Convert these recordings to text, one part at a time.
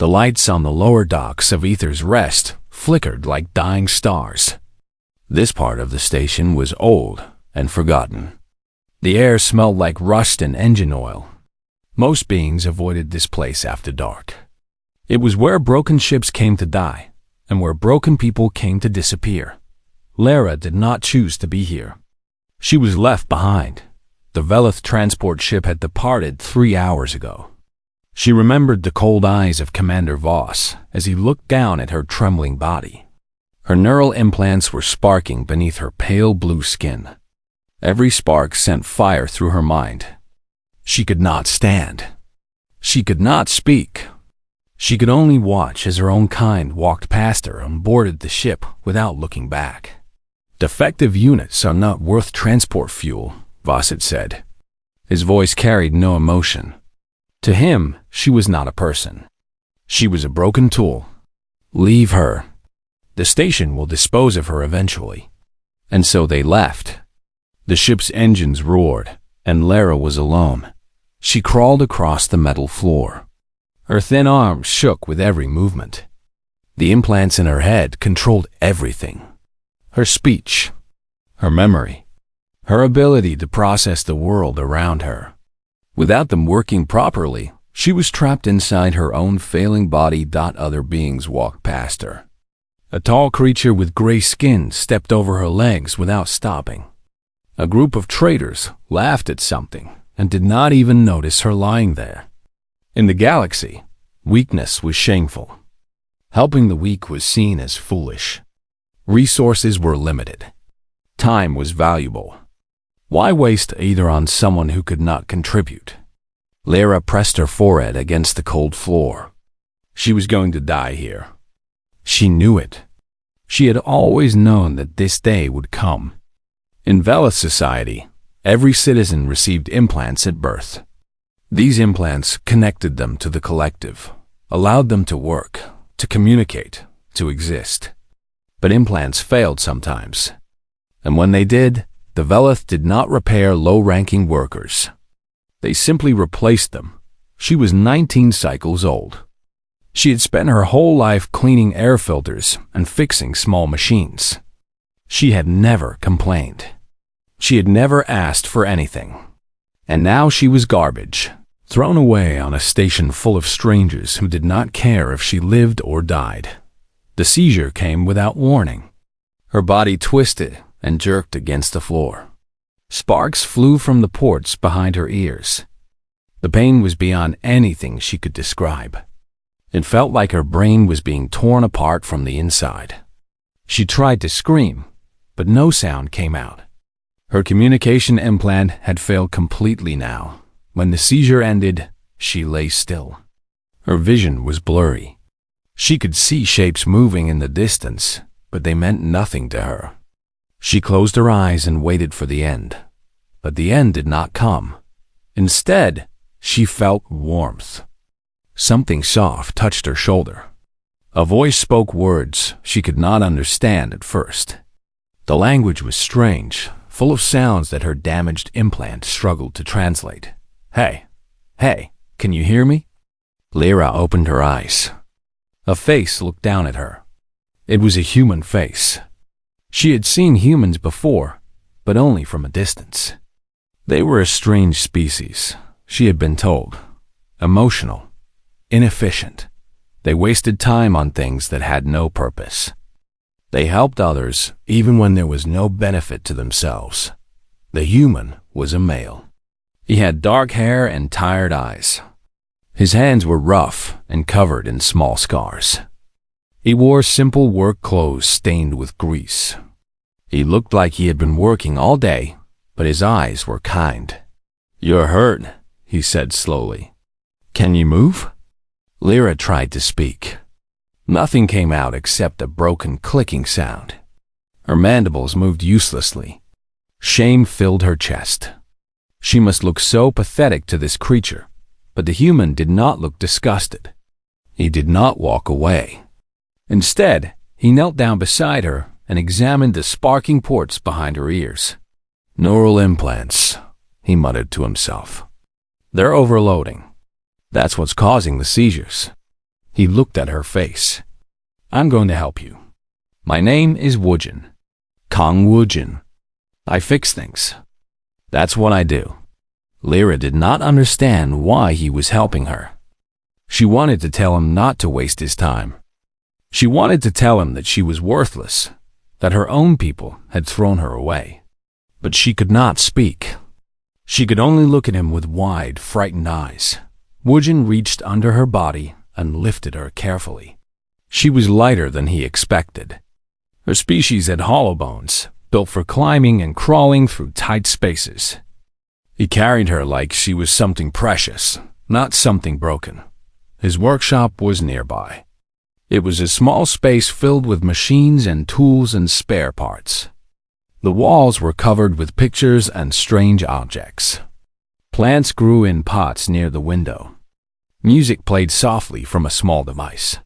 The lights on the lower docks of Ether's Rest flickered like dying stars. This part of the station was old and forgotten. The air smelled like rust and engine oil. Most beings avoided this place after dark. It was where broken ships came to die, and where broken people came to disappear. Lara did not choose to be here. She was left behind. The Velith transport ship had departed 3 hours ago. She remembered the cold eyes of Commander Voss as he looked down at her trembling body. Her neural implants were sparking beneath her pale blue skin. Every spark sent fire through her mind. She could not stand. She could not speak. She could only watch as her own kind walked past her and boarded the ship without looking back. Defective units are not worth transport fuel, Voss had said. His voice carried no emotion. To him, she was not a person. She was a broken tool. Leave her. The station will dispose of her eventually. And so they left. The ship's engines roared, and Lara was alone. She crawled across the metal floor. Her thin arms shook with every movement. The implants in her head controlled everything. Her speech, her memory, her ability to process the world around her. Without them working properly, she was trapped inside her own failing body. Other beings walked past her. A tall creature with gray skin stepped over her legs without stopping. A group of traders laughed at something and did not even notice her lying there. In the galaxy, weakness was shameful. Helping the weak was seen as foolish. Resources were limited. Time was valuable. Why waste either on someone who could not contribute? Lara pressed her forehead against the cold floor. She was going to die here. She knew it. She had always known that this day would come. In Velith society, every citizen received implants at birth. These implants connected them to the collective, allowed them to work, to communicate, to exist. But implants failed sometimes. And when they did, the Velith did not repair low-ranking workers. They simply replaced them. She was 19 cycles old. She had spent her whole life cleaning air filters and fixing small machines. She had never complained. She had never asked for anything. And now she was garbage, thrown away on a station full of strangers who did not care if she lived or died. The seizure came without warning. Her body twisted and jerked against the floor. Sparks flew from the ports behind her ears. The pain was beyond anything she could describe. It felt like her brain was being torn apart from the inside. She tried to scream, but no sound came out. Her communication implant had failed completely now. When the seizure ended, she lay still. Her vision was blurry. She could see shapes moving in the distance, but they meant nothing to her. She closed her eyes and waited for the end. But the end did not come. Instead, she felt warmth. Something soft touched her shoulder. A voice spoke words she could not understand at first. The language was strange, full of sounds that her damaged implant struggled to translate. Hey, can you hear me? Lara opened her eyes. A face looked down at her. It was a human face. She had seen humans before, but only from a distance. They were a strange species, she had been told. Emotional, inefficient. They wasted time on things that had no purpose. They helped others even when there was no benefit to themselves. The human was a male. He had dark hair and tired eyes. His hands were rough and covered in small scars. He wore simple work clothes stained with grease. He looked like he had been working all day, but his eyes were kind. "You're hurt," he said slowly. "Can you move?" Lara tried to speak. Nothing came out except a broken clicking sound. Her mandibles moved uselessly. Shame filled her chest. She must look so pathetic to this creature, but the human did not look disgusted. He did not walk away. Instead, he knelt down beside her and examined the sparking ports behind her ears. "Neural implants," he muttered to himself. "They're overloading. That's what's causing the seizures." He looked at her face. I'm going to help you. My name is Woojin. Kong Woojin. I fix things. That's what I do. Lyra did not understand why he was helping her. She wanted to tell him not to waste his time. She wanted to tell him that she was worthless, that her own people had thrown her away. But she could not speak. She could only look at him with wide, frightened eyes. Woojin reached under her body and lifted her carefully. She was lighter than he expected. Her species had hollow bones, built for climbing and crawling through tight spaces. He carried her like she was something precious, not something broken. His workshop was nearby. It was a small space filled with machines and tools and spare parts. The walls were covered with pictures and strange objects. Plants grew in pots near the window. Music played softly from a small device.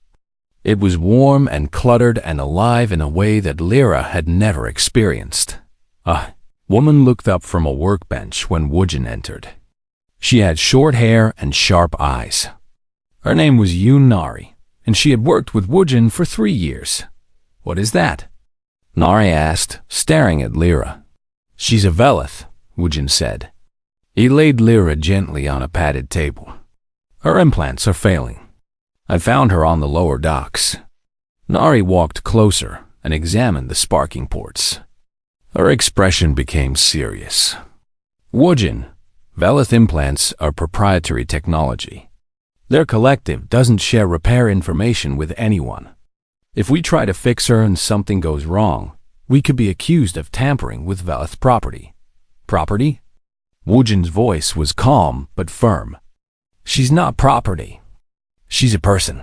It was warm and cluttered and alive in a way that Lyra had never experienced. A woman looked up from a workbench when Woojin entered. She had short hair and sharp eyes. Her name was Yoon Nari, and she had worked with Woojin for 3 years. What is that? Nari asked, staring at Lyra. She's a Velith, Woojin said. He laid Lyra gently on a padded table. Her implants are failing. I found her on the lower docks. Nari walked closer and examined the sparking ports. Her expression became serious. Woojin, Velith implants are proprietary technology. Their collective doesn't share repair information with anyone. If we try to fix her and something goes wrong, we could be accused of tampering with Velith property. Property? Woojin's voice was calm but firm. She's not property. She's a person.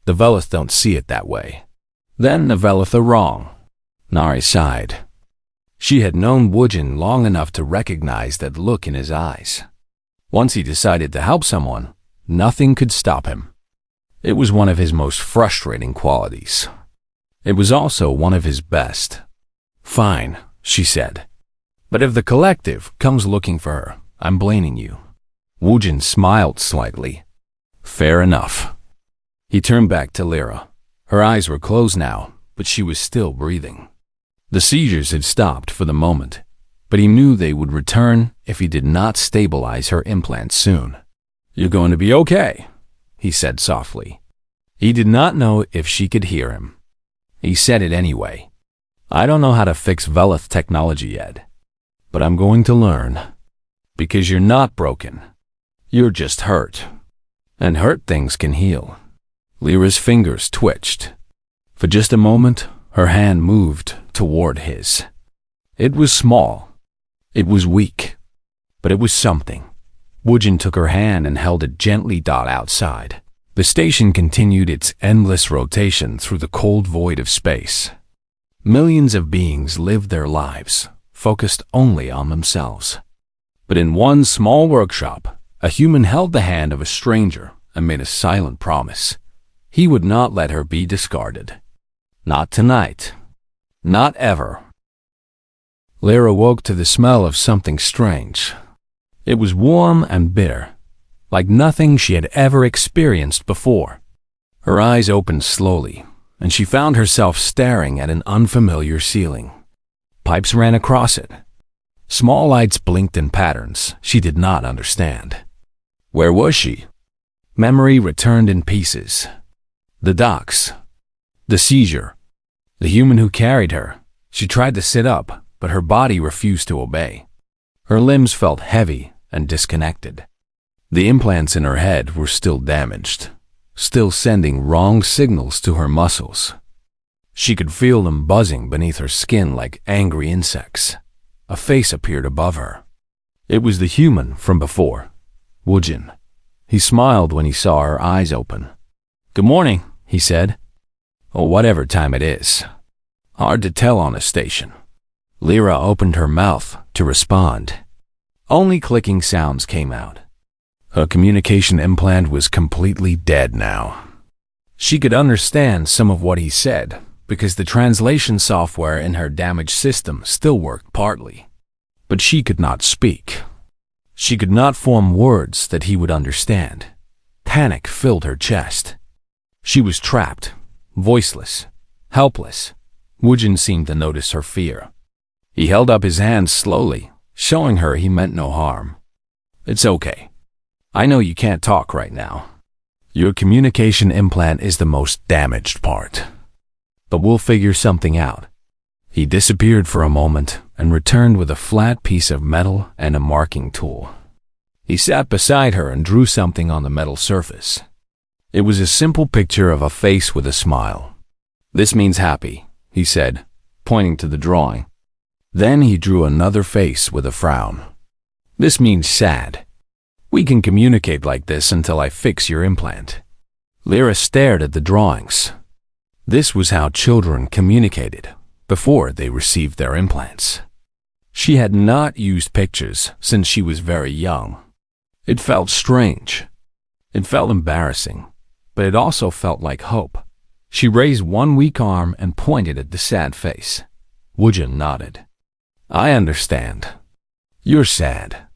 The Velith don't see it that way. Then the Velith are wrong. Nari sighed. She had known Woojin long enough to recognize that look in his eyes. Once he decided to help someone, nothing could stop him. It was one of his most frustrating qualities. It was also one of his best. Fine, she said. But if the collective comes looking for her, I'm blaming you. Woojin smiled slightly. Fair enough. He turned back to Lyra. Her eyes were closed now, but she was still breathing. The seizures had stopped for the moment, but he knew they would return if he did not stabilize her implants soon. You're going to be okay, he said softly. He did not know if she could hear him. He said it anyway. I don't know how to fix Velith technology yet, but I'm going to learn. Because you're not broken. You're just hurt. And hurt things can heal. Lyra's fingers twitched. For just a moment, her hand moved toward his. It was small. It was weak. But it was something. Woojin took her hand and held it gently outside. The station continued its endless rotation through the cold void of space. Millions of beings lived their lives, focused only on themselves. But in one small workshop, a human held the hand of a stranger and made a silent promise. He would not let her be discarded. Not tonight. Not ever. Lyra woke to the smell of something strange. It was warm and bitter, like nothing she had ever experienced before. Her eyes opened slowly, and she found herself staring at an unfamiliar ceiling. Pipes ran across it. Small lights blinked in patterns she did not understand. Where was she? Memory returned in pieces. The docks. The seizure. The human who carried her. She tried to sit up, but her body refused to obey. Her limbs felt heavy and disconnected. The implants in her head were still damaged, still sending wrong signals to her muscles. She could feel them buzzing beneath her skin like angry insects. A face appeared above her. It was the human from before, Woojin. He smiled when he saw her eyes open. Good morning, he said. Or whatever time it is. Hard to tell on a station. Lyra opened her mouth to respond. Only clicking sounds came out. Her communication implant was completely dead now. She could understand some of what he said because the translation software in her damaged system still worked partly. But she could not speak. She could not form words that he would understand. Panic filled her chest. She was trapped, voiceless, helpless. Woojin seemed to notice her fear. He held up his hands slowly, showing her he meant no harm. It's okay. I know you can't talk right now. Your communication implant is the most damaged part. But we'll figure something out. He disappeared for a moment and returned with a flat piece of metal and a marking tool. He sat beside her and drew something on the metal surface. It was a simple picture of a face with a smile. This means happy, he said, pointing to the drawing. Then he drew another face with a frown. This means sad. We can communicate like this until I fix your implant. Lyra stared at the drawings. This was how children communicated before they received their implants. She had not used pictures since she was very young. It felt strange. It felt embarrassing, but it also felt like hope. She raised one weak arm and pointed at the sad face. Woojin nodded. I understand. You're sad.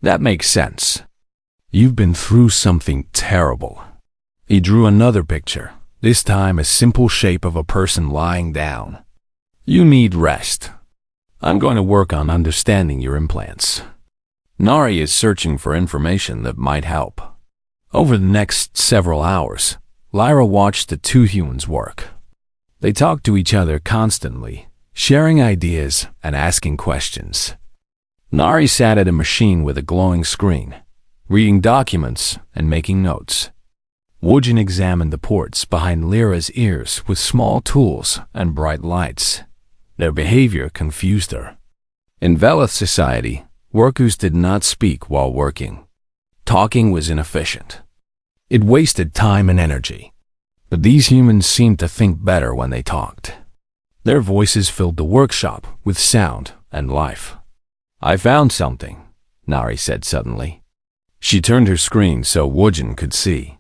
That makes sense. You've been through something terrible. He drew another picture, this time a simple shape of a person lying down. You need rest. I'm going to work on understanding your implants. Nari is searching for information that might help. Over the next several hours, Lyra watched the two humans work. They talked to each other constantly, sharing ideas and asking questions. Nari sat at a machine with a glowing screen, reading documents and making notes. Woojin examined the ports behind Lyra's ears with small tools and bright lights. Their behavior confused her. In Velith society, workers did not speak while working. Talking was inefficient. It wasted time and energy. But these humans seemed to think better when they talked. Their voices filled the workshop with sound and life. I found something, Nari said suddenly. She turned her screen so Woojin could see.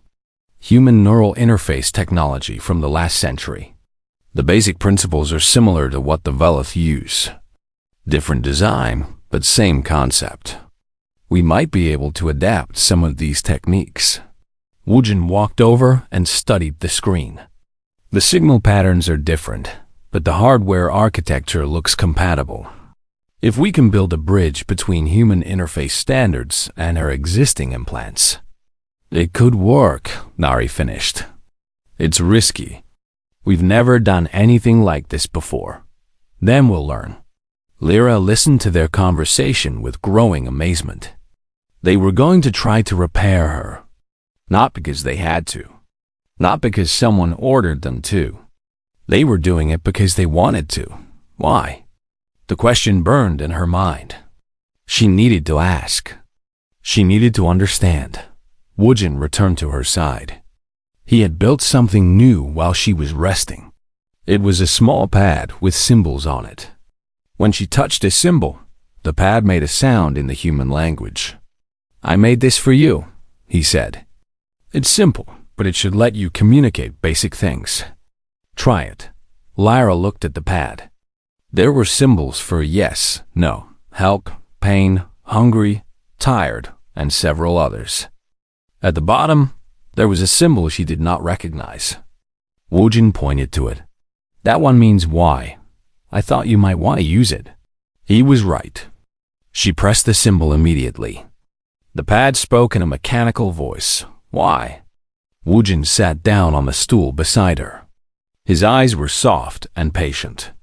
Human neural interface technology from the last century. The basic principles are similar to what the Velith use. Different design, but same concept. We might be able to adapt some of these techniques. Woojin walked over and studied the screen. The signal patterns are different, but the hardware architecture looks compatible. If we can build a bridge between human interface standards and our existing implants, it could work, Nari finished. It's risky. We've never done anything like this before. Then we'll learn. Lyra listened to their conversation with growing amazement. They were going to try to repair her. Not because they had to. Not because someone ordered them to. They were doing it because they wanted to. Why? The question burned in her mind. She needed to ask. She needed to understand. Woojin returned to her side. He had built something new while she was resting. It was a small pad with symbols on it. When she touched a symbol, the pad made a sound in the human language. I made this for you, he said. It's simple, but it should let you communicate basic things. Try it. Lyra looked at the pad. There were symbols for yes, no, help, pain, hungry, tired, and several others. At the bottom, there was a symbol she did not recognize. Woojin pointed to it. That one means why. I thought you might want to use it. He was right. She pressed the symbol immediately. The pad spoke in a mechanical voice. Why? Woojin sat down on the stool beside her. His eyes were soft and patient.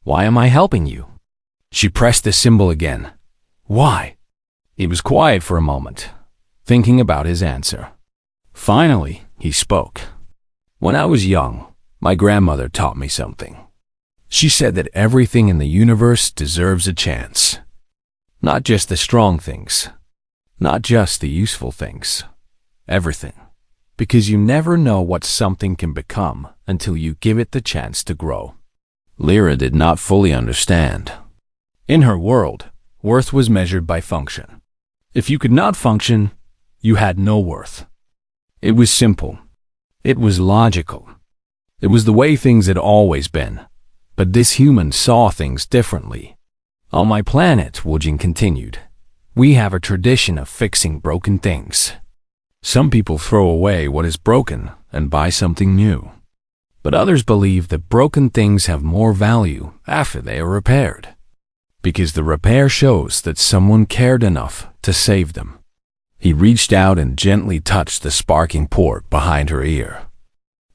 Why am I helping you? She pressed the symbol again. Why? He was quiet for a moment, thinking about his answer. Finally, he spoke. When I was young, my grandmother taught me something. She said that everything in the universe deserves a chance. Not just the strong things. Not just the useful things. Everything. Because you never know what something can become until you give it the chance to grow. Lyra did not fully understand. In her world, worth was measured by function. If you could not function, you had no worth. It was simple. It was logical. It was the way things had always been. But this human saw things differently. On my planet, Woojin continued, we have a tradition of fixing broken things. Some people throw away what is broken and buy something new. But others believe that broken things have more value after they are repaired, because the repair shows that someone cared enough to save them. He reached out and gently touched the sparking port behind her ear.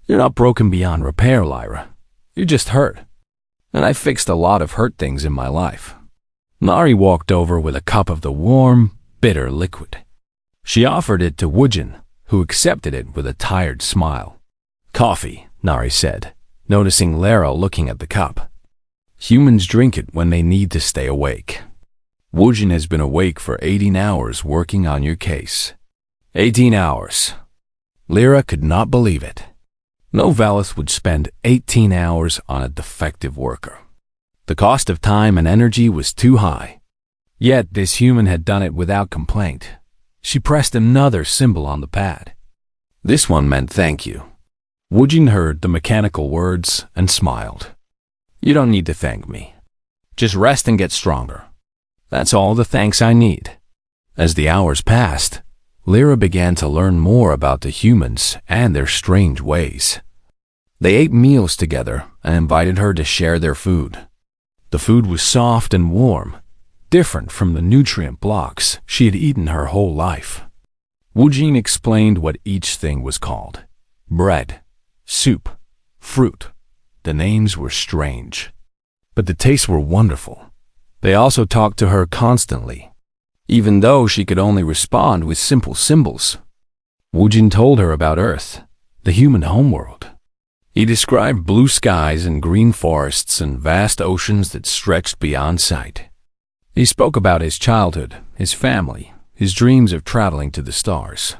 You're not broken beyond repair, Lyra. You're just hurt. And I fixed a lot of hurt things in my life. Nari walked over with a cup of the warm, bitter liquid. She offered it to Woojin, who accepted it with a tired smile. Coffee, Nari said, noticing Lara looking at the cup. Humans drink it when they need to stay awake. Woojin has been awake for 18 hours working on your case. 18 hours. Lyra could not believe it. No Valeth would spend 18 hours on a defective worker. The cost of time and energy was too high. Yet this human had done it without complaint. She pressed another symbol on the pad. This one meant thank you. Woojin heard the mechanical words and smiled. You don't need to thank me. Just rest and get stronger. That's all the thanks I need. As the hours passed, Lyra began to learn more about the humans and their strange ways. They ate meals together and invited her to share their food. The food was soft and warm, different from the nutrient blocks she had eaten her whole life. Woojin explained what each thing was called. Bread, soup, fruit. The names were strange, but the tastes were wonderful. They also talked to her constantly, even though she could only respond with simple symbols. Woojin told her about Earth, the human homeworld. He described blue skies and green forests and vast oceans that stretched beyond sight. He spoke about his childhood, his family, his dreams of traveling to the stars.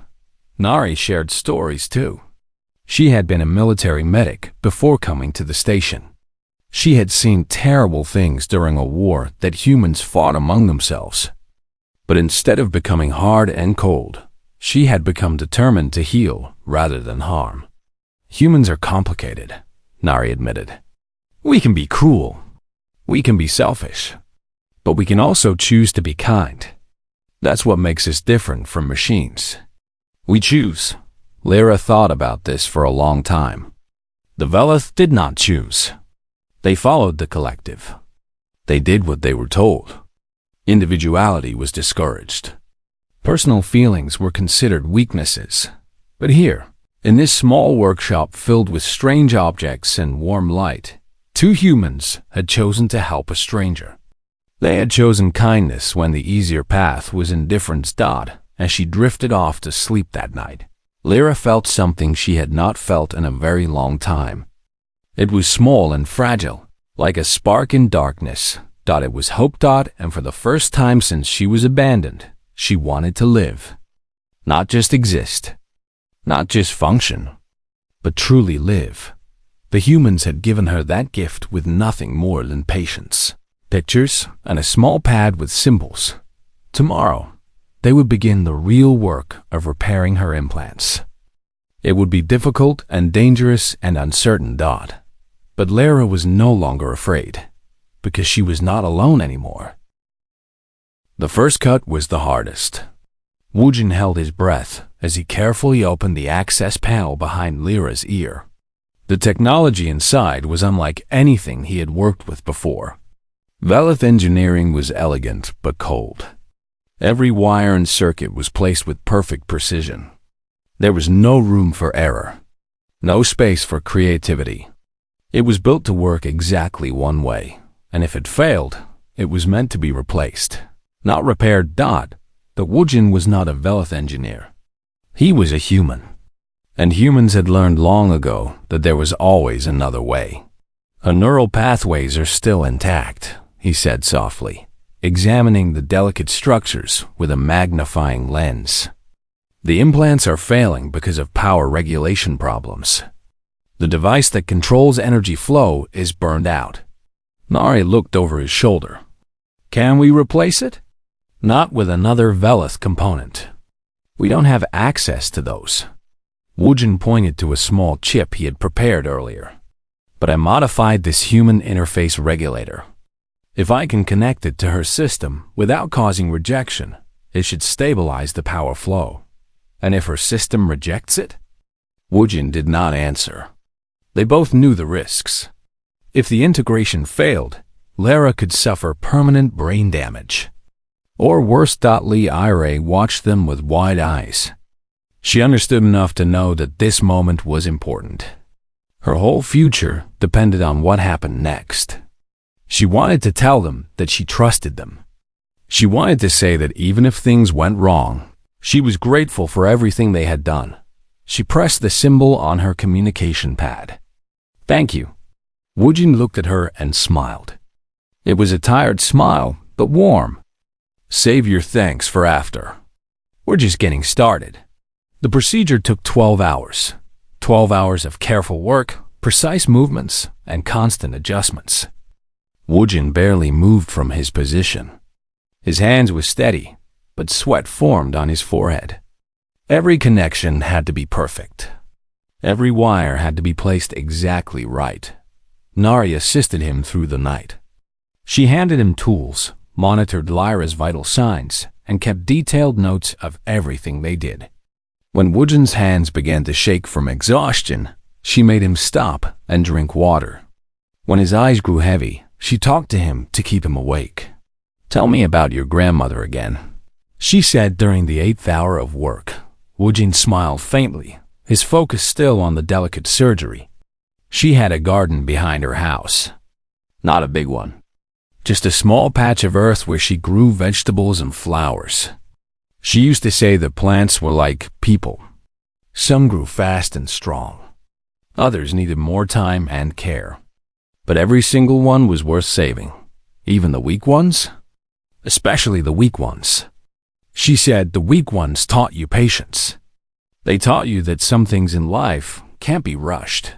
Nari shared stories too. She had been a military medic before coming to the station. She had seen terrible things during a war that humans fought among themselves. But instead of becoming hard and cold, she had become determined to heal rather than harm. Humans are complicated, Nari admitted. We can be cruel. We can be selfish. But we can also choose to be kind. That's what makes us different from machines. We choose. Lyra thought about this for a long time. The Veleth did not choose. They followed the collective. They did what they were told. Individuality was discouraged. Personal feelings were considered weaknesses. But here, in this small workshop filled with strange objects and warm light, two humans had chosen to help a stranger. They had chosen kindness when the easier path was indifference. As she drifted off to sleep that night, Lyra felt something she had not felt in a very long time. It was small and fragile, like a spark in darkness. It was hope. And for the first time since she was abandoned, she wanted to live. Not just exist. Not just function. But truly live. The humans had given her that gift with nothing more than patience, pictures, and a small pad with symbols. Tomorrow, they would begin the real work of repairing her implants. It would be difficult and dangerous and uncertain. But Lyra was no longer afraid, because she was not alone anymore. The first cut was the hardest. Woojin held his breath as he carefully opened the access panel behind Lyra's ear. The technology inside was unlike anything he had worked with before. Veleth engineering was elegant but cold. Every wire and circuit was placed with perfect precision. There was no room for error, no space for creativity. It was built to work exactly one way, and if it failed, it was meant to be replaced, not repaired. The Woojin was not a Veleth engineer. He was a human, and humans had learned long ago that there was always another way. Her neural pathways are still intact, he said softly, examining the delicate structures with a magnifying lens. The implants are failing because of power regulation problems. The device that controls energy flow is burned out. Nari looked over his shoulder. Can we replace it? Not with another Veleth component. We don't have access to those. Woojin pointed to a small chip he had prepared earlier. But I modified this human interface regulator. If I can connect it to her system without causing rejection, it should stabilize the power flow. And if her system rejects it? Woojin did not answer. They both knew the risks. If the integration failed, Lara could suffer permanent brain damage. Or worse. Li Ire watched them with wide eyes. She understood enough to know that this moment was important. Her whole future depended on what happened next. She wanted to tell them that she trusted them. She wanted to say that even if things went wrong, she was grateful for everything they had done. She pressed the symbol on her communication pad. "Thank you." Woojin looked at her and smiled. It was a tired smile, but warm. "Save your thanks for after. We're just getting started." The procedure took 12 hours. 12 hours of careful work, precise movements, and constant adjustments. Woojin barely moved from his position. His hands were steady, but sweat formed on his forehead. Every connection had to be perfect. Every wire had to be placed exactly right. Nari assisted him through the night. She handed him tools, monitored Lyra's vital signs, and kept detailed notes of everything they did. When Woojin's hands began to shake from exhaustion, she made him stop and drink water. When his eyes grew heavy, she talked to him to keep him awake. "Tell me about your grandmother again," she said during the 8th hour of work. Woojin smiled faintly, his focus still on the delicate surgery. She had a garden behind her house. Not a big one. Just a small patch of earth where she grew vegetables and flowers. She used to say that plants were like people. Some grew fast and strong. Others needed more time and care. But every single one was worth saving. Even the weak ones? Especially the weak ones. She said the weak ones taught you patience. They taught you that some things in life can't be rushed.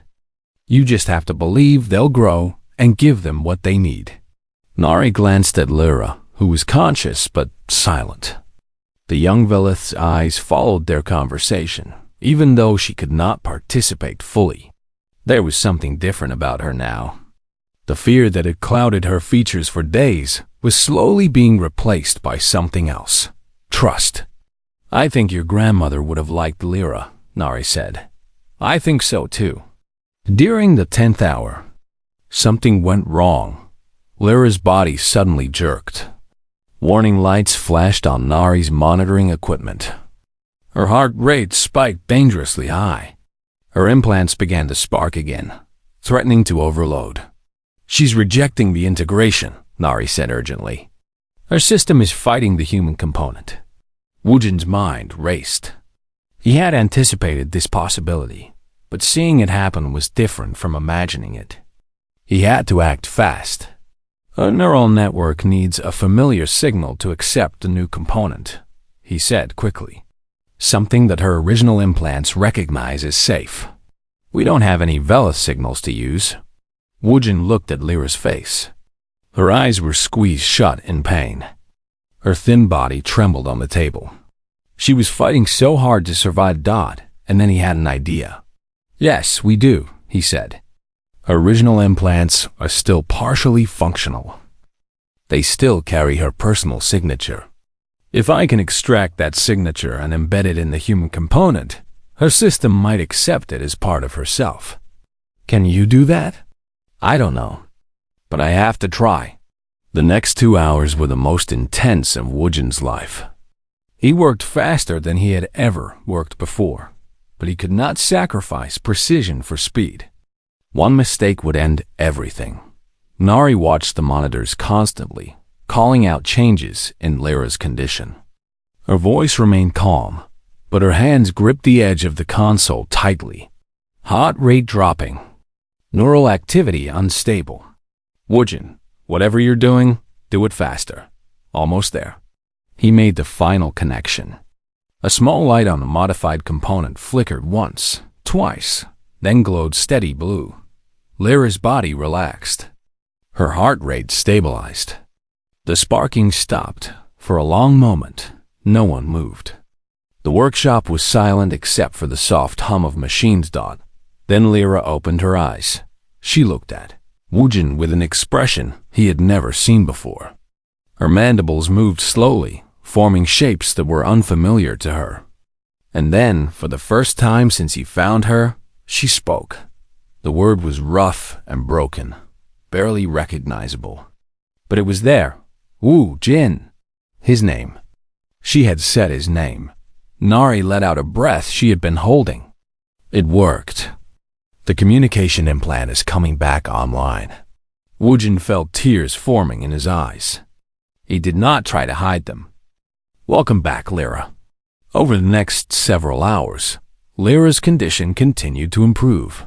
You just have to believe they'll grow and give them what they need. Nari glanced at Lyra, who was conscious but silent. The young Velith's eyes followed their conversation, even though she could not participate fully. There was something different about her now. The fear that had clouded her features for days was slowly being replaced by something else. Trust. "I think your grandmother would have liked Lyra," Nari said. "I think so too." During the 10th hour, something went wrong. Lyra's body suddenly jerked. Warning lights flashed on Nari's monitoring equipment. Her heart rate spiked dangerously high. Her implants began to spark again, threatening to overload. "She's rejecting the integration," Nari said urgently. "Her system is fighting the human component." Woojin's mind raced. He had anticipated this possibility, but seeing it happen was different from imagining it. He had to act fast. A neural network needs a familiar signal to accept the new component, he said quickly. Something that her original implants recognize as safe. "We don't have any Velith signals to use." Woojin looked at Lyra's face. Her eyes were squeezed shut in pain. Her thin body trembled on the table. She was fighting so hard to survive Dot, and then he had an idea. "Yes, we do," he said. Original implants are still partially functional. They still carry her personal signature. If I can extract that signature and embed it in the human component, her system might accept it as part of herself. Can you do that? I don't know, but I have to try. The next 2 hours were the most intense in Woojin's life. He worked faster than he had ever worked before, but he could not sacrifice precision for speed. One mistake would end everything. Nari watched the monitors constantly, calling out changes in Lyra's condition. Her voice remained calm, but her hands gripped the edge of the console tightly. Heart rate dropping. Neural activity unstable. "Woojin, whatever you're doing, do it faster." Almost there. He made the final connection. A small light on the modified component flickered once, twice, then glowed steady blue. Lyra's body relaxed. Her heart rate stabilized. The sparking stopped. For a long moment, no one moved. The workshop was silent except for the soft hum of machines. Then Lyra opened her eyes. She looked at Woojin with an expression he had never seen before. Her mandibles moved slowly, forming shapes that were unfamiliar to her. And then, for the first time since he found her, she spoke. The word was rough and broken, barely recognizable. But it was there. Wu Jin. His name. She had said his name. Nari let out a breath she had been holding. It worked. The communication implant is coming back online. Wu Jin felt tears forming in his eyes. He did not try to hide them. Welcome back, Lyra. Over the next several hours, Lyra's condition continued to improve.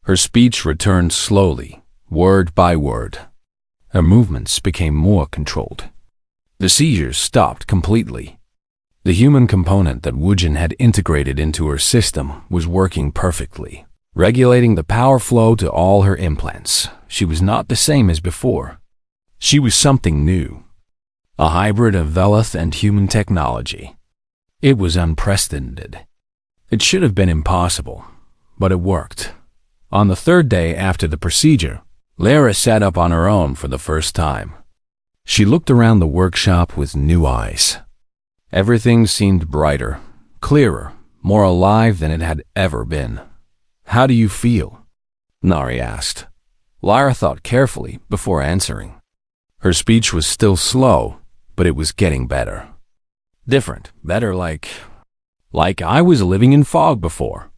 Her speech returned slowly, word by word. Her movements became more controlled. The seizures stopped completely. The human component that Wu Jin had integrated into her system was working perfectly, regulating the power flow to all her implants. She was not the same as before. She was something new, a hybrid of Velith and human technology. It was unprecedented. It should have been impossible, but it worked. On the third day after the procedure, Lyra sat up on her own for the first time. She looked around the workshop with new eyes. Everything seemed brighter, clearer, more alive than it had ever been. How do you feel? Nari asked. Lyra thought carefully before answering. Her speech was still slow, but it was getting better. Different, better like I was living in fog before.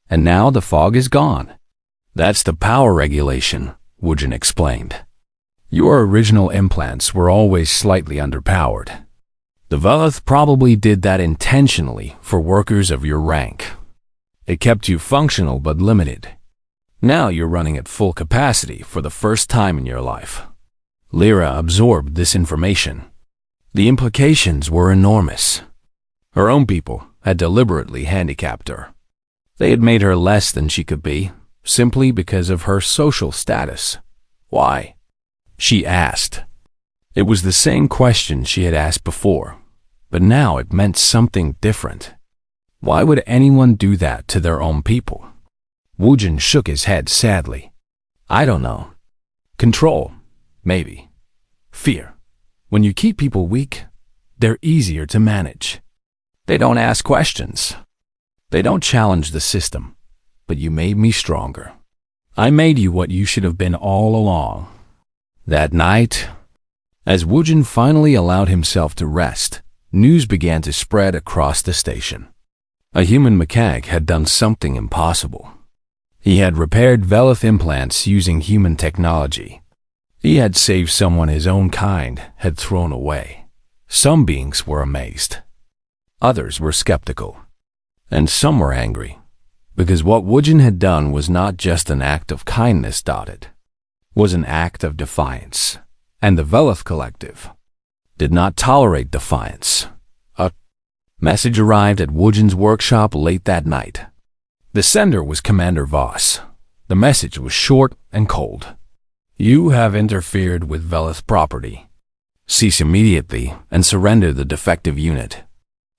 And now the fog is gone. That's the power regulation, Wu Jin explained. Your original implants were always slightly underpowered. The Velith probably did that intentionally for workers of your rank. It kept you functional but limited. Now you're running at full capacity for the first time in your life. Lyra absorbed this information. The implications were enormous. Her own people had deliberately handicapped her. They had made her less than she could be, simply because of her social status. Why? She asked. It was the same question she had asked before, but now it meant something different. Why would anyone do that to their own people? Wu Jin shook his head sadly. I don't know. Control, maybe. Fear. When you keep people weak, they're easier to manage. They don't ask questions. They don't challenge the system. But you made me stronger. I made you what you should have been all along. That night, as Wu Jin finally allowed himself to rest, news began to spread across the station. A human mechanic had done something impossible. He had repaired Velith implants using human technology. He had saved someone his own kind had thrown away. Some beings were amazed. Others were skeptical. And some were angry, because what Wu Jin had done was not just an act of kindness, it was an act of defiance. And the Velith Collective did not tolerate defiance. A message arrived at Wu Jin's workshop late that night. The sender was Commander Voss. The message was short and cold. You have interfered with Velith property. Cease immediately and surrender the defective unit.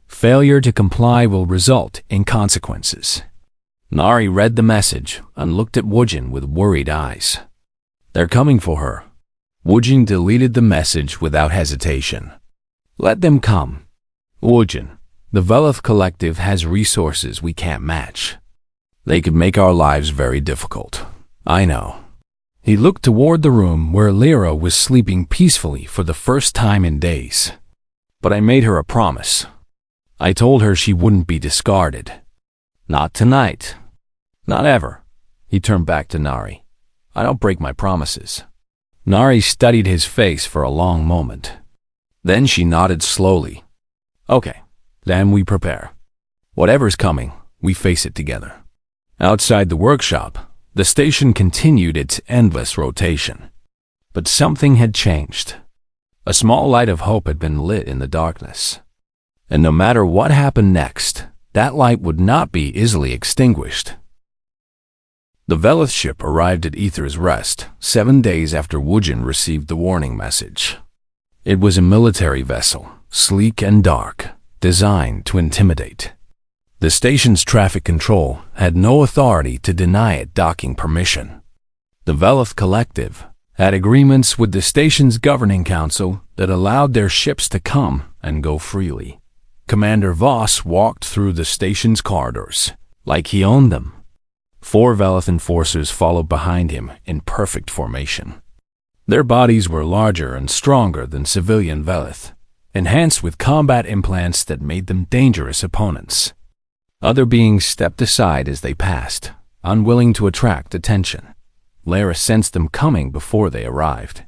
Failure to comply will result in consequences. Nari read the message and looked at Wu Jin with worried eyes. They're coming for her. Wu Jin deleted the message without hesitation. Let them come. Wu Jin, the Velith Collective has resources we can't match. They could make our lives very difficult. I know. He looked toward the room where Lyra was sleeping peacefully for the first time in days. But I made her a promise. I told her she wouldn't be discarded. Not tonight. Not ever. He turned back to Nari. I don't break my promises. Nari studied his face for a long moment. Then she nodded slowly. Okay, then we prepare. Whatever's coming, we face it together. Outside the workshop, the station continued its endless rotation. But something had changed. A small light of hope had been lit in the darkness. And no matter what happened next, that light would not be easily extinguished. The Velith ship arrived at Aether's Rest 7 days after Wu Jin received the warning message. It was a military vessel, sleek and dark, designed to intimidate. The station's traffic control had no authority to deny it docking permission. The Velith Collective had agreements with the station's governing council that allowed their ships to come and go freely. Commander Voss walked through the station's corridors, like he owned them. 4 Velith enforcers followed behind him in perfect formation. Their bodies were larger and stronger than civilian Velith, enhanced with combat implants that made them dangerous opponents. Other beings stepped aside as they passed, unwilling to attract attention. Lara sensed them coming before they arrived.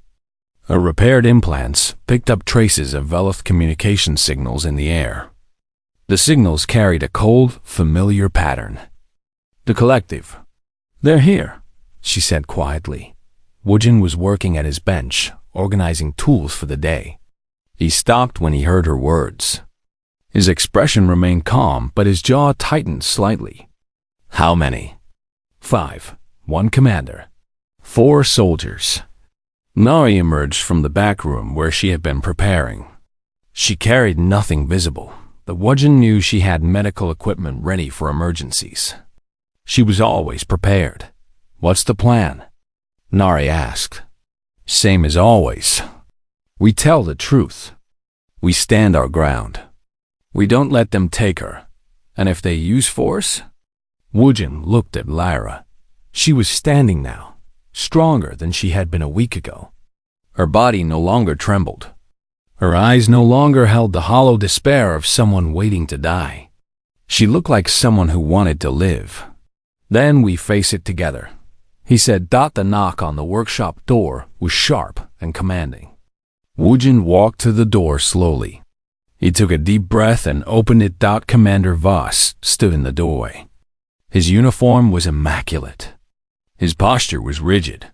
Her repaired implants picked up traces of Velith communication signals in the air. The signals carried a cold, familiar pattern. The collective. "They're here," she said quietly. Woojin was working at his bench, organizing tools for the day. He stopped when he heard her words. His expression remained calm, but his jaw tightened slightly. "How many?" "5. 1 commander. 4 soldiers." Nari emerged from the back room where she had been preparing. She carried nothing visible, but Woojin knew she had medical equipment ready for emergencies. She was always prepared. "What's the plan?" Nari asked. "Same as always. We tell the truth. We stand our ground. We don't let them take her. And if they use force?" Woojin looked at Lara. She was standing now, stronger than she had been a week ago. Her body no longer trembled. Her eyes no longer held the hollow despair of someone waiting to die. She looked like someone who wanted to live. "Then we face it together," he said. The knock on the workshop door was sharp and commanding. Woojin walked to the door slowly. He took a deep breath and opened it. Commander Voss stood in the doorway. His uniform was immaculate. His posture was rigid.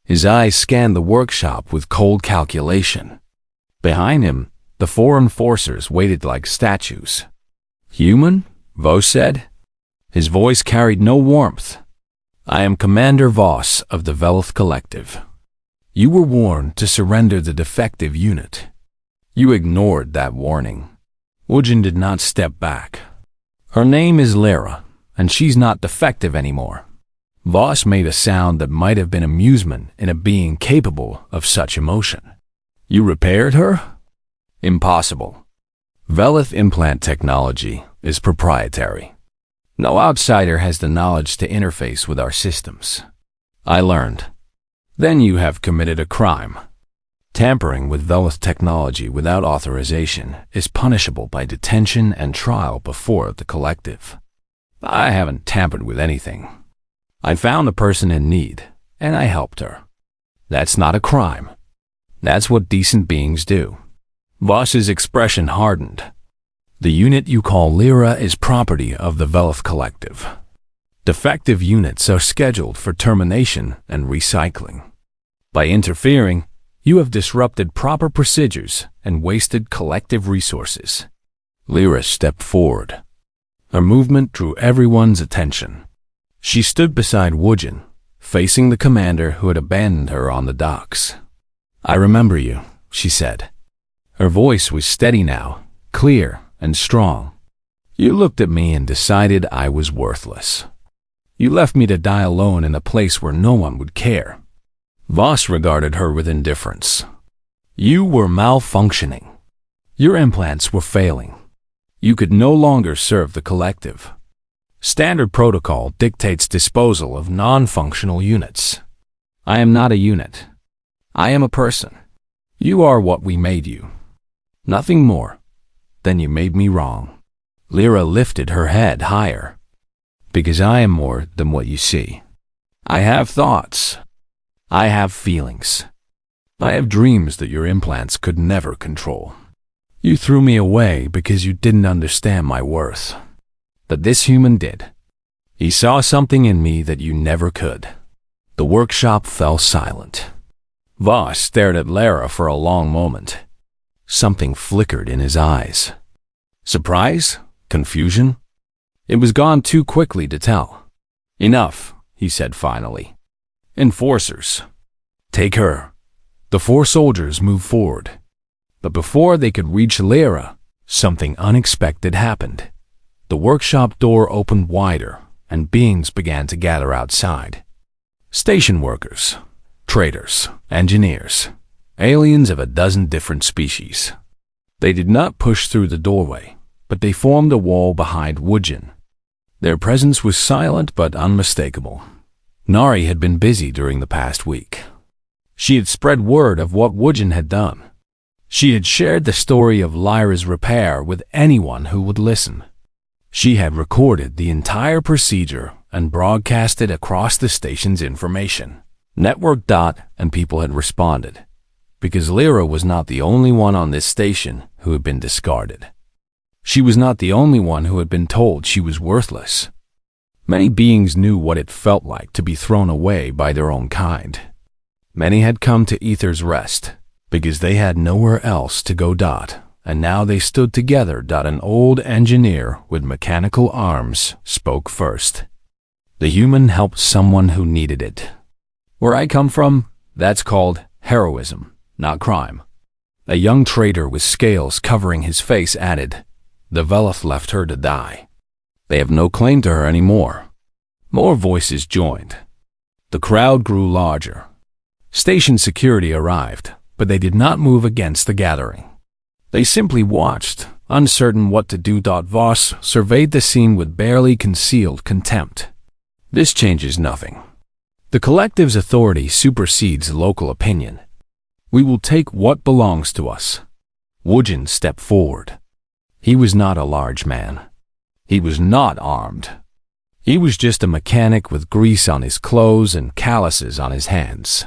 His eyes scanned the workshop with cold calculation. Behind him, the 4 enforcers waited like statues. "Human?" Voss said. His voice carried no warmth. "I am Commander Voss of the Velith Collective. You were warned to surrender the defective unit. You ignored that warning." Woojin did not step back. "Her name is Lara, and she's not defective anymore." Voss made a sound that might have been amusement in a being capable of such emotion. "You repaired her?" "Impossible. Velith implant technology is proprietary. No outsider has the knowledge to interface with our systems. I learned." "Then you have committed a crime. Tampering with Velith technology without authorization is punishable by detention and trial before the collective." "I haven't tampered with anything. I found a person in need, and I helped her. That's not a crime. That's what decent beings do." Voss's expression hardened. "The unit you call Lyra is property of the Velith Collective. Defective units are scheduled for termination and recycling. By interfering, you have disrupted proper procedures and wasted collective resources." Lyra stepped forward. Her movement drew everyone's attention. She stood beside Woojin, facing the commander who had abandoned her on the docks. "I remember you," she said. Her voice was steady now, clear and strong. "You looked at me and decided I was worthless. You left me to die alone in a place where no one would care." Voss regarded her with indifference. "You were malfunctioning. Your implants were failing. You could no longer serve the collective. Standard protocol dictates disposal of non-functional units. I am not a unit. I am a person. You are what we made you. Nothing more. Then you made me wrong." Lyra lifted her head higher. "Because I am more than what you see. I have thoughts. I have feelings. I have dreams that your implants could never control. You threw me away because you didn't understand my worth. But this human did. He saw something in me that you never could." The workshop fell silent. Voss stared at Lara for a long moment. Something flickered in his eyes. Surprise? Confusion? It was gone too quickly to tell. "Enough," he said finally. "Enforcers, take her." The 4 soldiers moved forward. But before they could reach Lara, something unexpected happened. The workshop door opened wider, and beings began to gather outside. Station workers, traders, engineers, aliens of a dozen different species. They did not push through the doorway. but they formed a wall behind Woojin. Their presence was silent but unmistakable. Nari had been busy during the past week. She had spread word of what Woojin had done. She had shared the story of Lyra's repair with anyone who would listen. She had recorded the entire procedure and broadcast it across the station's information network. And people had responded, because Lyra was not the only one on this station who had been discarded. She was not the only one who had been told she was worthless. Many beings knew what it felt like to be thrown away by their own kind. Many had come to Ether's Rest because they had nowhere else to go. And now they stood together. An old engineer with mechanical arms spoke first. The human helped someone who needed it. Where I come from, that's called heroism, not crime. A young trader with scales covering his face added, "The Veloth left her to die. They have no claim to her anymore." More voices joined. The crowd grew larger. Station security arrived, but they did not move against the gathering. They simply watched, uncertain what to do. Voss surveyed the scene with barely concealed contempt. This changes nothing. The collective's authority supersedes local opinion. We will take what belongs to us. Woojin stepped forward. He was not a large man. He was not armed. He was just a mechanic with grease on his clothes and calluses on his hands.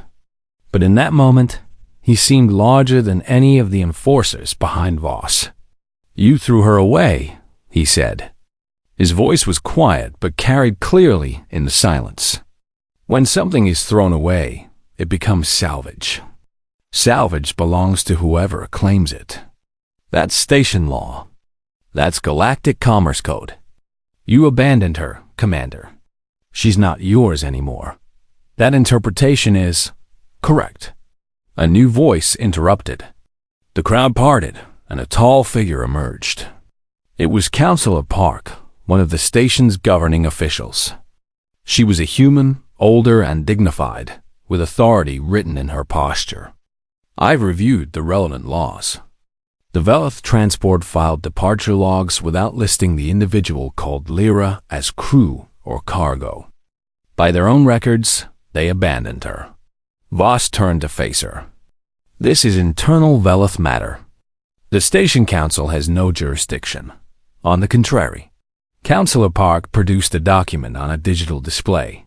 But in that moment, he seemed larger than any of the enforcers behind Voss. "You threw her away," he said. His voice was quiet but carried clearly in the silence. When something is thrown away, it becomes salvage. Salvage belongs to whoever claims it. That's station law. That's Galactic Commerce Code. You abandoned her, Commander. She's not yours anymore. That interpretation is correct. A new voice interrupted. The crowd parted, and a tall figure emerged. It was Counselor Park, one of the station's governing officials. She was a human, older and dignified, with authority written in her posture. "I've reviewed the relevant laws." The Veloth transport filed departure logs without listing the individual called Lyra as crew or cargo. By their own records, they abandoned her. Voss turned to face her. "This is internal Veloth matter. The Station Council has no jurisdiction. On the contrary." Counselor Park produced a document on a digital display.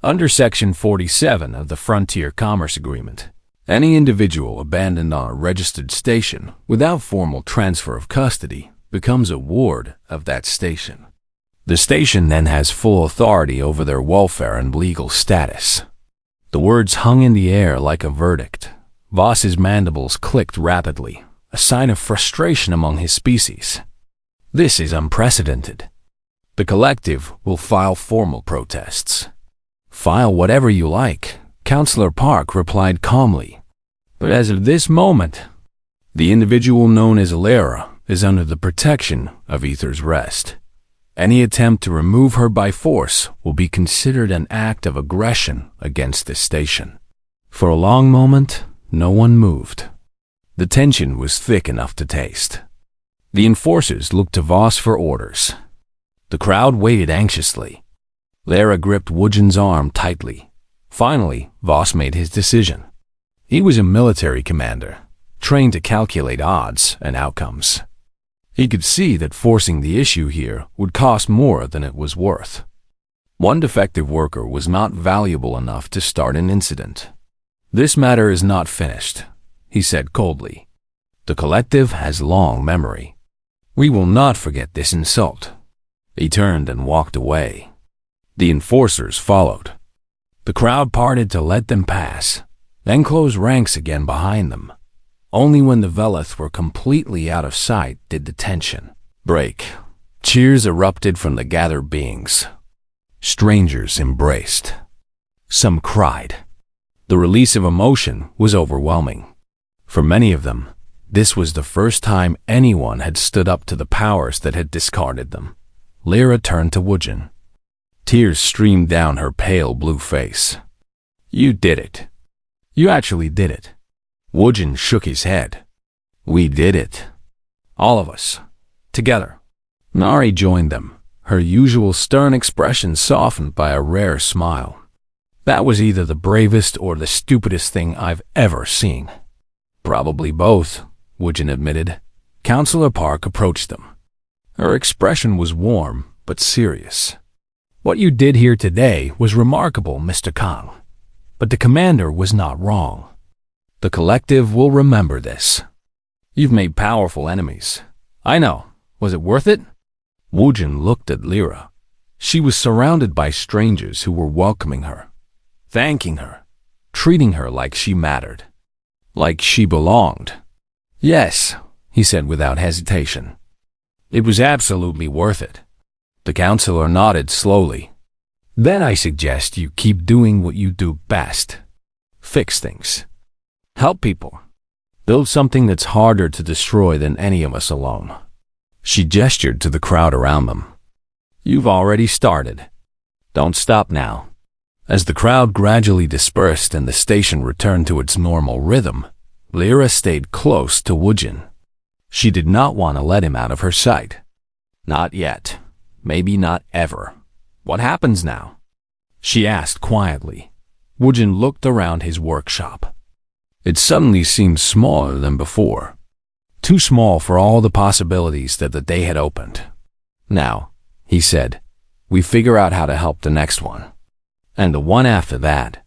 Under Section 47 of the Frontier Commerce Agreement, any individual abandoned on a registered station without formal transfer of custody becomes a ward of that station. The station then has full authority over their welfare and legal status. The words hung in the air like a verdict. Voss's mandibles clicked rapidly, a sign of frustration among his species. This is unprecedented. The collective will file formal protests. "File whatever you like," Counselor Park replied calmly. "But as of this moment, the individual known as Lyra is under the protection of Ether's Rest. Any attempt to remove her by force will be considered an act of aggression against the station." For a long moment, no one moved. The tension was thick enough to taste. The enforcers looked to Voss for orders. The crowd waited anxiously. Lyra gripped Woojin's arm tightly. Finally, Voss made his decision. He was a military commander, trained to calculate odds and outcomes. He could see that forcing the issue here would cost more than it was worth. One defective worker was not valuable enough to start an incident. "This matter is not finished," he said coldly. "The collective has long memory. We will not forget this insult." He turned and walked away. The enforcers followed. The crowd parted to let them pass, then closed ranks again behind them. Only when the Veloth were completely out of sight did the tension break. Cheers erupted from the gathered beings. Strangers embraced. Some cried. The release of emotion was overwhelming. For many of them, this was the first time anyone had stood up to the powers that had discarded them. Lyra turned to Woojin. Tears streamed down her pale blue face. "You did it. You actually did it." Woojin shook his head. "We did it. All of us. Together. Nari joined them, her usual stern expression softened by a rare smile. That was either the bravest or the stupidest thing I've ever seen. Probably both, Woojin admitted. Counselor Park approached them. Her expression was warm but serious. What you did here today was remarkable, Mr. Kang. But the commander was not wrong. The collective will remember this. You've made powerful enemies. I know. Was it worth it? Woojin looked at Lyra. She was surrounded by strangers who were welcoming her, thanking her, treating her like she mattered, like she belonged. Yes, he said without hesitation. It was absolutely worth it. The counselor nodded slowly. Then I suggest you keep doing what you do best. Fix things. Help people. Build something that's harder to destroy than any of us alone. She gestured to the crowd around them. You've already started. Don't stop now. As the crowd gradually dispersed and the station returned to its normal rhythm, Lyra stayed close to Woojin. She did not want to let him out of her sight. Not yet. Maybe not ever. What happens now? She asked quietly. Woojin looked around his workshop. It suddenly seemed smaller than before. Too small for all the possibilities that the day had opened. Now, he said, we figure out how to help the next one. And the one after that.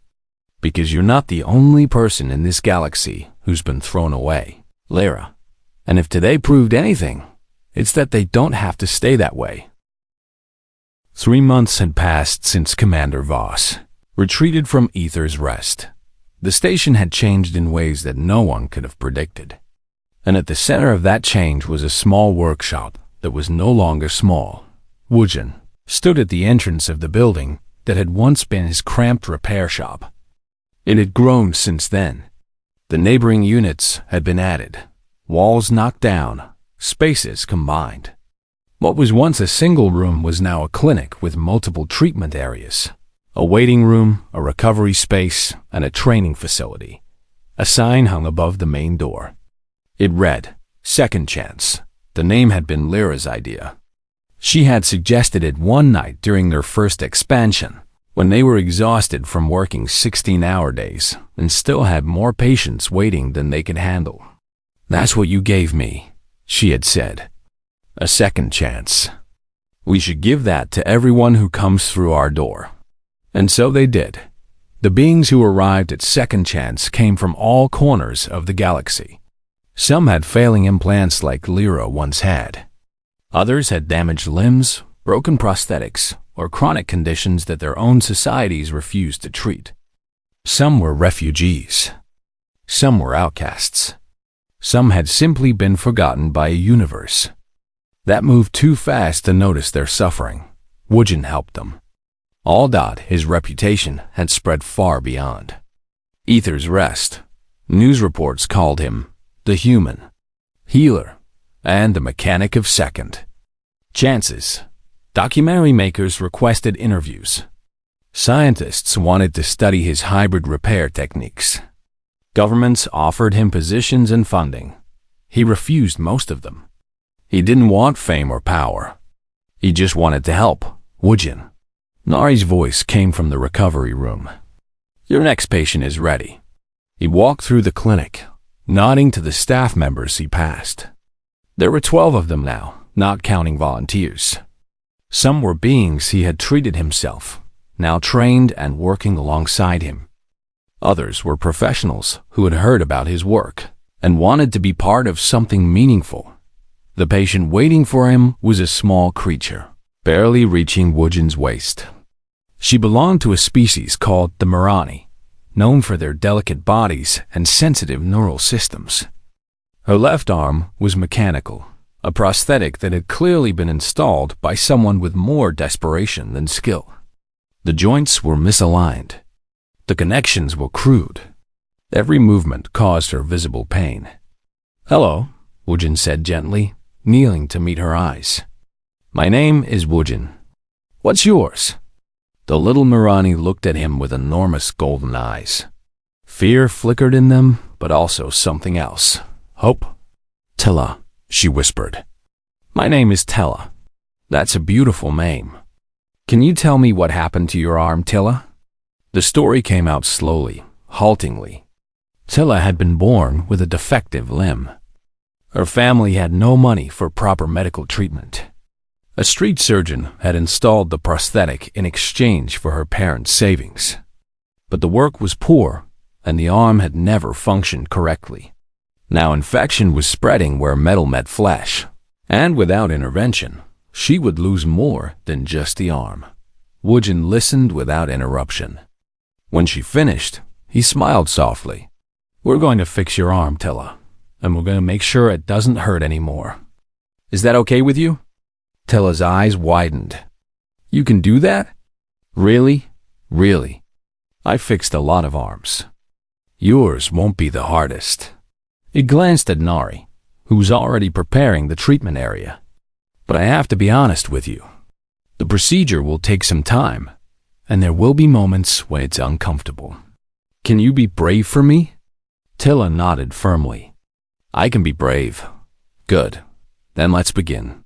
Because you're not the only person in this galaxy who's been thrown away, Lyra. And if today proved anything, it's that they don't have to stay that way. 3 months had passed since Commander Voss retreated from Aether's Rest. The station had changed in ways that no one could have predicted. And at the center of that change was a small workshop that was no longer small. Woojin stood at the entrance of the building that had once been his cramped repair shop. It had grown since then. The neighboring units had been added, walls knocked down, spaces combined. What was once a single room was now a clinic with multiple treatment areas, a waiting room, a recovery space, and a training facility. A sign hung above the main door. It read, Second Chance. The name had been Lyra's idea. She had suggested it one night during their first expansion, when they were exhausted from working 16-hour days and still had more patients waiting than they could handle. That's what you gave me, she had said. A second chance. We should give that to everyone who comes through our door. And so they did. The beings who arrived at Second Chance came from all corners of the galaxy. Some had failing implants like Lyra once had. Others had damaged limbs, broken prosthetics, or chronic conditions that their own societies refused to treat. Some were refugees. Some were outcasts. Some had simply been forgotten by a universe that moved too fast to notice their suffering. Woojin helped them. Aldot, his reputation, had spread far beyond Aether's Rest. News reports called him the human, healer, and the mechanic of second chances. Documentary makers requested interviews. Scientists wanted to study his hybrid repair techniques. Governments offered him positions and funding. He refused most of them. He didn't want fame or power. He just wanted to help. Woojin. Nari's voice came from the recovery room. Your next patient is ready. He walked through the clinic, nodding to the staff members he passed. There were 12 of them now, not counting volunteers. Some were beings he had treated himself, now trained and working alongside him. Others were professionals who had heard about his work and wanted to be part of something meaningful. The patient waiting for him was a small creature, barely reaching Woojin's waist. She belonged to a species called the Mirani, known for their delicate bodies and sensitive neural systems. Her left arm was mechanical, a prosthetic that had clearly been installed by someone with more desperation than skill. The joints were misaligned. The connections were crude. Every movement caused her visible pain. Hello, Woojin said gently, kneeling to meet her eyes. My name is Woojin. What's yours? The little Mirani looked at him with enormous golden eyes. Fear flickered in them, but also something else. Hope. Tella, she whispered. My name is Tella. That's a beautiful name. Can you tell me what happened to your arm, Tilla? The story came out slowly, haltingly. Tilla had been born with a defective limb. Her family had no money for proper medical treatment. A street surgeon had installed the prosthetic in exchange for her parents' savings. But the work was poor, and the arm had never functioned correctly. Now infection was spreading where metal met flesh, and without intervention, she would lose more than just the arm. Woojin listened without interruption. When she finished, he smiled softly. We're going to fix your arm, Tilla, and we're going to make sure it doesn't hurt anymore. Is that okay with you? Tilla's eyes widened. You can do that? Really? Really? I fixed a lot of arms. Yours won't be the hardest. He glanced at Nari, who was already preparing the treatment area. But I have to be honest with you. The procedure will take some time, and there will be moments when it's uncomfortable. Can you be brave for me? Tilla nodded firmly. I can be brave. Good. Then let's begin.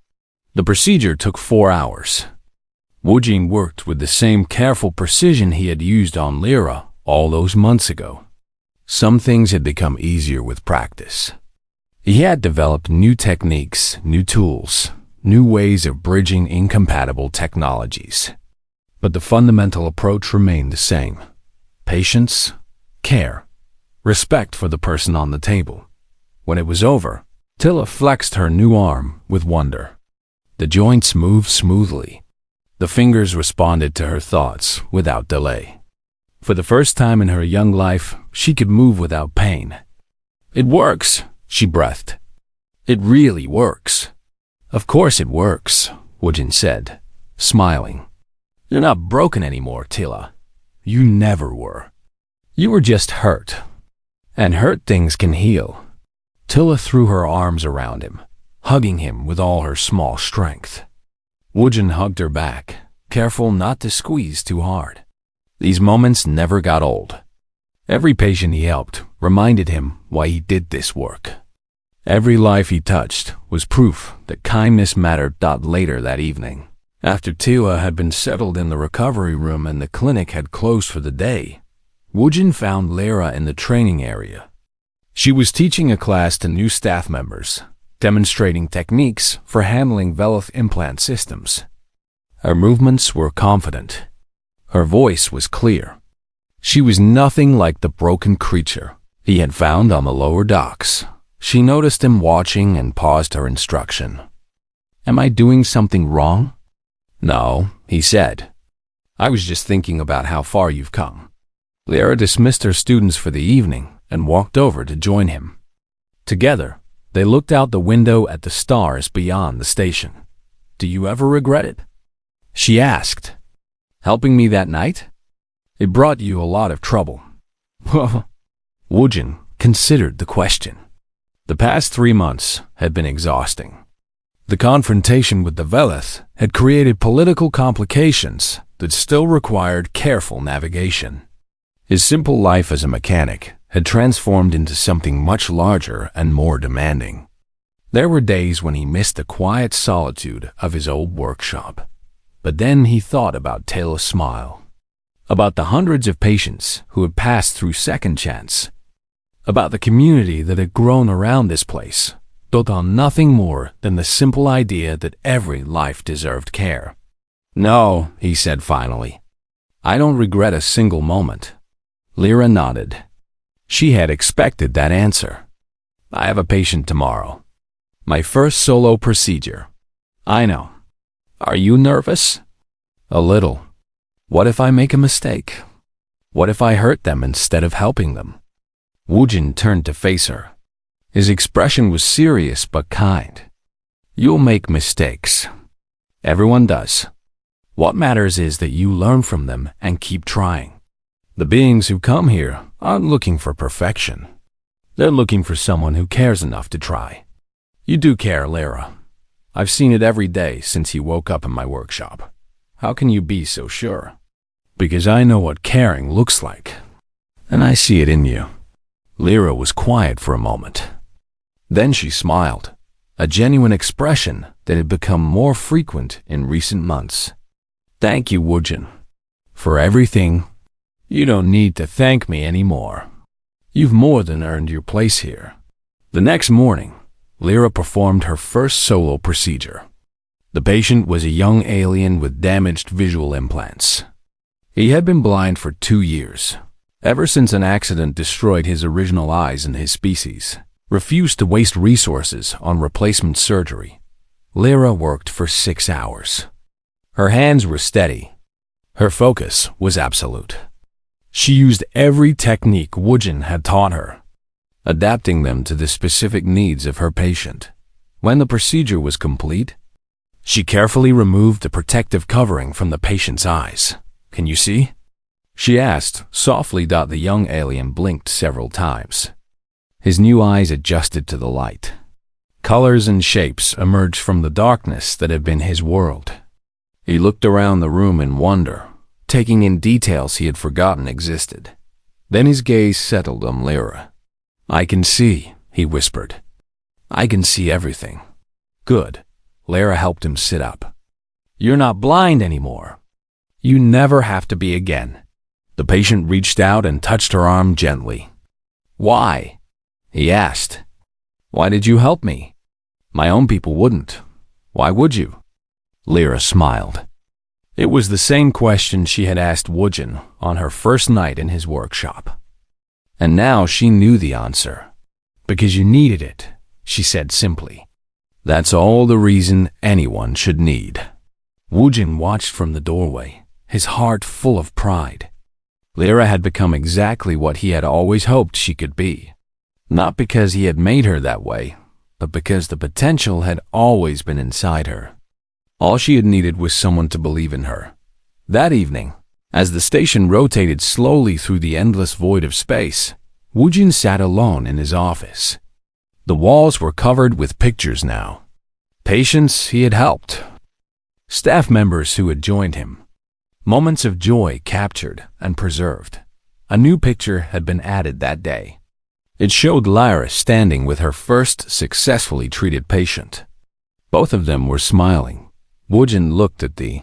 The procedure took 4 hours. Woojin worked with the same careful precision he had used on Lyra all those months ago. Some things had become easier with practice. He had developed new techniques, new tools, new ways of bridging incompatible technologies. But the fundamental approach remained the same. Patience, care, respect for the person on the table. When it was over, Tilla flexed her new arm with wonder. The joints moved smoothly. The fingers responded to her thoughts without delay. For the first time in her young life, she could move without pain. It works, she breathed. It really works. Of course it works, Woojin said, smiling. You're not broken anymore, Tilla. You never were. You were just hurt. And hurt things can heal. Tilla threw her arms around him, hugging him with all her small strength. Woojin hugged her back, careful not to squeeze too hard. These moments never got old. Every patient he helped reminded him why he did this work. Every life he touched was proof that kindness mattered. Later that evening, after Tilla had been settled in the recovery room and the clinic had closed for the day, Woojin found Lyra in the training area. She was teaching a class to new staff members, demonstrating techniques for handling Veloth implant systems. Her movements were confident. Her voice was clear. She was nothing like the broken creature he had found on the lower docks. She noticed him watching and paused her instruction. Am I doing something wrong? No, he said. I was just thinking about how far you've come. Lyra dismissed her students for the evening and walked over to join him. Together, they looked out the window at the stars beyond the station. Do you ever regret it? She asked. Helping me that night? It brought you a lot of trouble. Woojin considered the question. The past 3 months had been exhausting. The confrontation with the Veloth had created political complications that still required careful navigation. His simple life as a mechanic had transformed into something much larger and more demanding. There were days when he missed the quiet solitude of his old workshop. But then he thought about Tilla's smile, about the hundreds of patients who had passed through Second Chance, about the community that had grown around this place, built on nothing more than the simple idea that every life deserved care. No, he said finally. I don't regret a single moment. Lyra nodded. She had expected that answer. I have a patient tomorrow. My first solo procedure. I know. Are you nervous? A little. What if I make a mistake? What if I hurt them instead of helping them? Woojin turned to face her. His expression was serious but kind. You'll make mistakes. Everyone does. What matters is that you learn from them and keep trying. The beings who come here aren't looking for perfection. They're looking for someone who cares enough to try. You do care, Lyra. I've seen it every day since you woke up in my workshop. How can you be so sure? Because I know what caring looks like. And I see it in you. Lyra was quiet for a moment. Then she smiled. a genuine expression that had become more frequent in recent months. "Thank you, Woojin, for everything. You don't need to thank me anymore. You've more than earned your place here." The next morning, Lyra performed her first solo procedure. The patient was a young alien with damaged visual implants. He had been blind for 2 years, ever since an accident destroyed his original eyes and his species. Refused to waste resources on replacement surgery. Lyra worked for 6 hours. Her hands were steady. Her focus was absolute. She used every technique Woojin had taught her, adapting them to the specific needs of her patient. When the procedure was complete, she carefully removed the protective covering from the patient's eyes. "Can you see?" she asked softly. The young alien blinked several times. His new eyes adjusted to the light. Colors and shapes emerged from the darkness that had been his world. He looked around the room in wonder, taking in details he had forgotten existed. Then his gaze settled on Lyra. "I can see," he whispered. "I can see everything." "Good." Lyra helped him sit up. "You're not blind anymore. You never have to be again." The patient reached out and touched her arm gently. "Why?" he asked. "Why did you help me? My own people wouldn't. Why would you?" Lyra smiled. It was the same question she had asked Woojin on her first night in his workshop. And now she knew the answer. "Because you needed it," she said simply. "That's all the reason anyone should need." Woojin watched from the doorway, his heart full of pride. Lyra had become exactly what he had always hoped she could be. Not because he had made her that way, but because the potential had always been inside her. All she had needed was someone to believe in her. That evening, as the station rotated slowly through the endless void of space, Woojin sat alone in his office. The walls were covered with pictures now. Patients he had helped. Staff members who had joined him. Moments of joy captured and preserved. A new picture had been added that day. It showed Lyra standing with her first successfully treated patient. Both of them were smiling. Woojin looked at the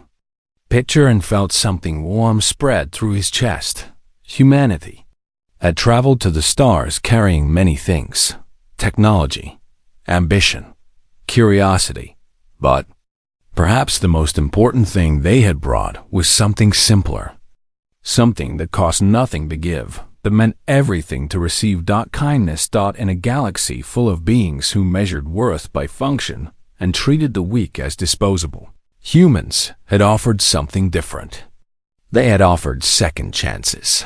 picture and felt something warm spread through his chest. Humanity had traveled to the stars carrying many things: technology, ambition, curiosity. But perhaps the most important thing they had brought was something simpler. Something that cost nothing to give, that meant everything to receive. Kindness. In a galaxy full of beings who measured worth by function and treated the weak as disposable, humans had offered something different. They had offered second chances.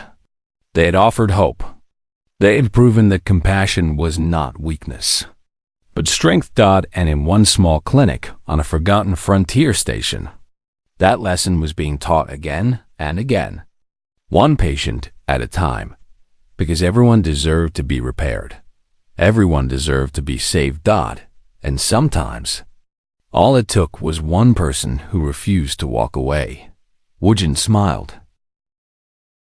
They had offered hope. They had proven that compassion was not weakness, but strength. And in one small clinic on a forgotten frontier station, that lesson was being taught again and again, one patient at a time, because everyone deserved to be repaired. Everyone deserved to be saved. And sometimes, all it took was one person who refused to walk away. Woojin smiled.